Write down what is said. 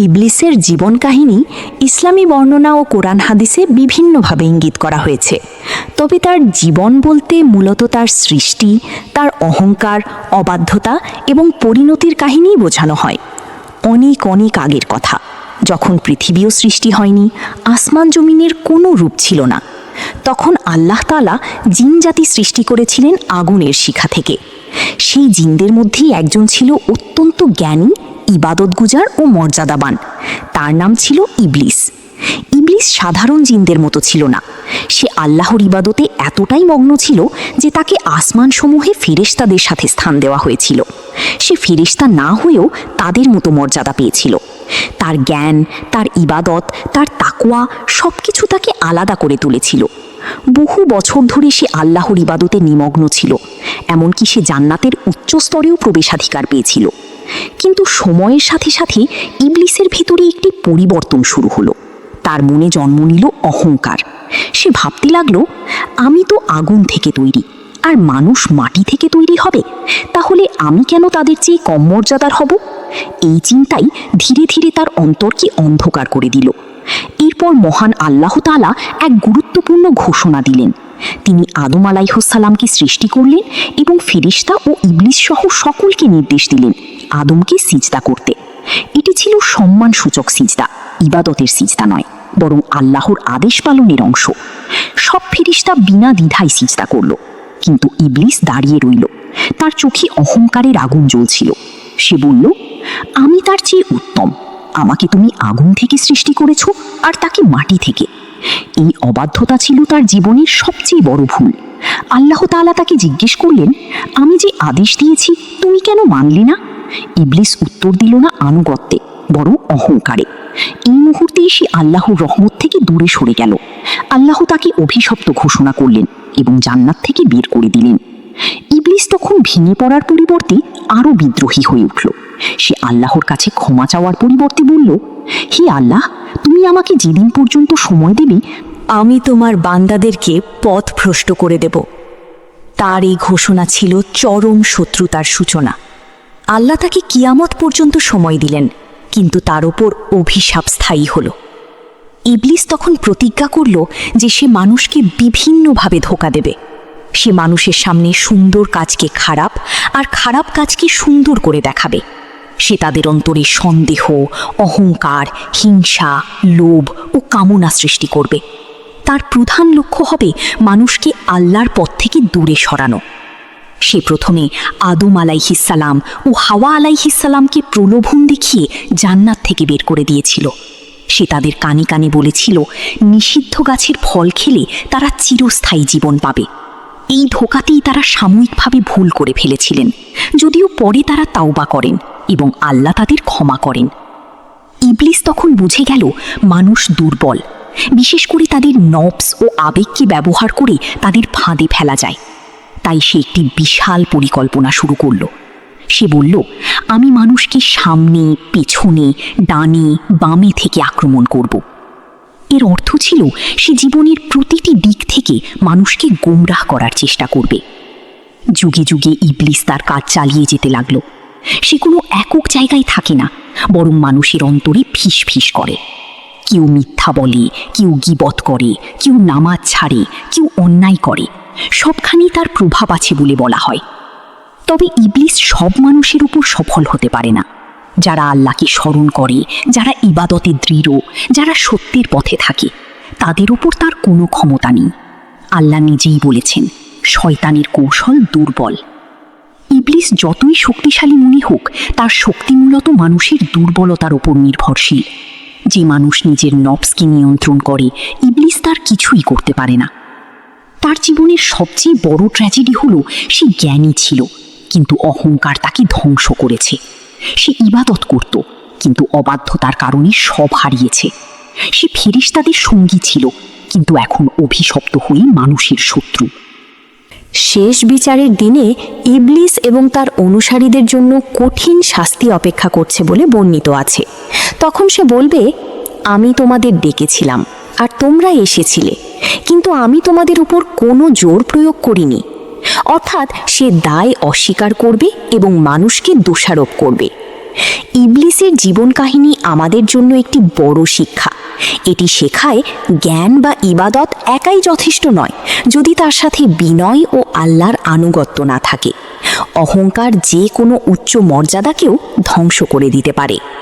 ইবলিসের জীবন কাহিনী ইসলামী বর্ণনা ও কোরআন হাদিসে বিভিন্নভাবে ইঙ্গিত করা হয়েছে। তবে তার জীবন বলতে মূলত তার সৃষ্টি, তার অহংকার, অবাধ্যতা এবং পরিণতির কাহিনীই বোঝানো হয়। অনেক অনেক আগের কথা, যখন পৃথিবীও সৃষ্টি হয়নি, আসমান জমিনের কোনো রূপ ছিল না, তখন আল্লাহ তাআলা জিন জাতি সৃষ্টি করেছিলেন আগুনের শিখা থেকে। সেই জিনদের মধ্যেই একজন ছিল অত্যন্ত জ্ঞানী, ইবাদতগুজার ও মর্যাদাবান। তার নাম ছিল ইবলিস। ইবলিস সাধারণ জিনদের মতো ছিল না। সে আল্লাহর ইবাদতে এতটাই মগ্ন ছিল যে তাকে আসমানসমূহে ফেরেশতাদের সাথে স্থান দেওয়া হয়েছিল। সে ফেরেশতা না হয়েও তাদের মতো মর্যাদা পেয়েছিল। তার জ্ঞান, তার ইবাদত, তার তাকওয়া সবকিছু তাকে আলাদা করে তুলেছিল। বহু বছর ধরে সে আল্লাহর ইবাদতে নিমগ্ন ছিল, এমনকি সে জান্নাতের উচ্চ স্তরেও প্রবেশাধিকার পেয়েছিল। কিন্তু সময়ের সাথে সাথে ইবলিসের ভিতরে একটি পরিবর্তন শুরু হলো। তার মনে জন্ম নিল অহংকার। সে ভাবতে লাগলো, আমি তো আগুন থেকে তৈরি, আর মানুষ মাটি থেকে তৈরি হবে, তাহলে আমি কেন তাদের চেয়ে কম মর্যাদার হব? এই চিন্তাই ধীরে ধীরে তার অন্তরকে অন্ধকার করে দিল। এরপর মহান আল্লাহ তাআলা এক গুরুত্বপূর্ণ ঘোষণা দিলেন। তিনি আদম আলাইহিসসালামকে সৃষ্টি করলেন এবং ফেরেশতা ও ইবলিস সহ সকলকে নির্দেশ দিলেন আদমকে সিজদা করতে। এটি ছিল সম্মানসূচক সিজদা, ইবাদতের সিজদা নয়, বরং আল্লাহর আদেশ পালনের অংশ। সব ফেরেশতা বিনা দ্বিধায় সিজদা করল, কিন্তু ইবলিস দাঁড়িয়ে রইল। তার চোখে অহংকারের আগুন জ্বলছিল। সে বলল, আমি তার চেয়ে উত্তম, আমাকে তুমি আগুন থেকে সৃষ্টি করেছ, আর তাকে মাটি থেকে। এই অবাধ্যতা ছিল তার জীবনের সবচেয়ে বড় ভুল। আল্লাহ তাআলা তাকে জিজ্ঞেস করলেন, আমি যে আদেশ দিয়েছি তুমি কেন মানলে না? ইবলিস উত্তর দিল না আনুগত্যে, বরং অহংকারে। এই মুহূর্তে সে আল্লাহর রহমত থেকে দূরে সরে গেল। আল্লাহ তাকে অভিশপ্ত ঘোষণা করলেন এবং জান্নাত থেকে বের করে দিলেন। ইবলিস তখন ভেঙে পড়ার পরিবর্তে আরও বিদ্রোহী হয়ে উঠল। সে আল্লাহর কাছে ক্ষমা চাওয়ার পরিবর্তে বলল, হে আল্লাহ, তুমি আমাকে যেদিন পর্যন্ত সময় দেবে, আমি তোমার বান্দাদেরকে পথভ্রষ্ট করে দেব। তার এই ঘোষণা ছিল চরম শত্রুতার সূচনা। আল্লাহ তাকে কিয়ামত পর্যন্ত সময় দিলেন, কিন্তু তার ওপর অভিশাপ স্থায়ী হল। ইবলিস তখন প্রতিজ্ঞা করল যে সে মানুষকে বিভিন্নভাবে ধোঁকা দেবে। সে মানুষের সামনে সুন্দর কাজকে খারাপ আর খারাপ কাজকে সুন্দর করে দেখাবে। সে তাদের অন্তরে সন্দেহ, অহংকার, হিংসা, লোভ ও কামনা সৃষ্টি করবে। তার প্রধান লক্ষ্য হবে মানুষকে আল্লাহর পথ থেকে দূরে সরানো। সে প্রথমে আদম আলাইহিসসালাম ও হাওয়া আলাইহিসসালামকে প্রলোভন দেখিয়ে জান্নাত থেকে বের করে দিয়েছিল। সে তাদের কানে কানে বলেছিল, নিষিদ্ধ গাছের ফল খেলে তারা চিরস্থায়ী জীবন পাবে। এই ধোঁকাতেই তারা সাময়িকভাবে ভুল করে ফেলেছিলেন, যদিও পরে তারা তাওবা করেন এবং আল্লাহ তাদের ক্ষমা করেন। ইবলিস তখন বুঝে গেল মানুষ দুর্বল, বিশেষ করে তাদের নফস ও আবেগকে ব্যবহার করে তাদের ফাঁদে ফেলা যায়। তাই সে একটি বিশাল পরিকল্পনা শুরু করল। সে বলল, আমি মানুষকে সামনে, পেছনে, ডানে, বামে থেকে আক্রমণ করব। এর অর্থ ছিল সে জীবনের প্রতিটি দিক থেকে মানুষকে গোমরাহ করার চেষ্টা করবে। যুগে যুগে ইবলিস তার কাজ চালিয়ে যেতে লাগল। সে কোনো একক জায়গায় থাকে না, বরং মানুষের অন্তরে ফিস ফিস করে। কেউ মিথ্যা বলে, কেউ গীবত করে, কেউ নামাজ ছাড়ে, কেউ অন্যায় করে। সবখানেই তার প্রভাব আছে বলে বলা হয়। তবে ইবলিস সব মানুষের উপর সফল হতে পারে না। যারা আল্লাহকে স্মরণ করে, যারা ইবাদতে দৃঢ়, যারা সত্যের পথে থাকে, তাদের উপর তার কোনো ক্ষমতা নেই। আল্লাহ নিজেই বলেছেন, শয়তানের কৌশল দুর্বল। ইবলিস যতই শক্তিশালী মনে হোক, তার শক্তি মূলত মানুষের দুর্বলতার ওপর নির্ভরশীল। যে মানুষ নিজের নফসকে নিয়ন্ত্রণ করে, ইবলিস তার কিছুই করতে পারে না। তার জীবনের সবচেয়ে বড় ট্র্যাজেডি হলো, সে জ্ঞানী ছিল, কিন্তু অহংকার তাকে ধ্বংস করেছে। সে ইবাদত করত, কিন্তু অবাধ্যতার কারণে সব হারিয়েছে। সে ফেরেশতাদের সঙ্গী ছিল, কিন্তু এখন অভিশপ্ত হয়ে মানুষের শত্রু। শেষ বিচারের দিনে ইবলিস এবং তার অনুসারীদের জন্য কঠিন শাস্তি অপেক্ষা করছে বলে বর্ণিত আছে। তখন সে বলবে, আমি তোমাদের ডেকেছিলাম আর তোমরা এসেছিলে, কিন্তু আমি তোমাদের উপর কোনো জোর প্রয়োগ করিনি। অর্থাৎ সে দায় অস্বীকার করবে এবং মানুষকে দোষারোপ করবে। ইবলিসের জীবন কাহিনী আমাদের জন্য একটি বড় শিক্ষা। এটি শেখায় জ্ঞান বা ইবাদত একাই যথেষ্ট নয় যদি তার সাথে বিনয় ও আল্লাহর আনুগত্য না থাকে। অহংকার যে কোনো উচ্চ মর্যাদাকেও ধ্বংস করে দিতে পারে।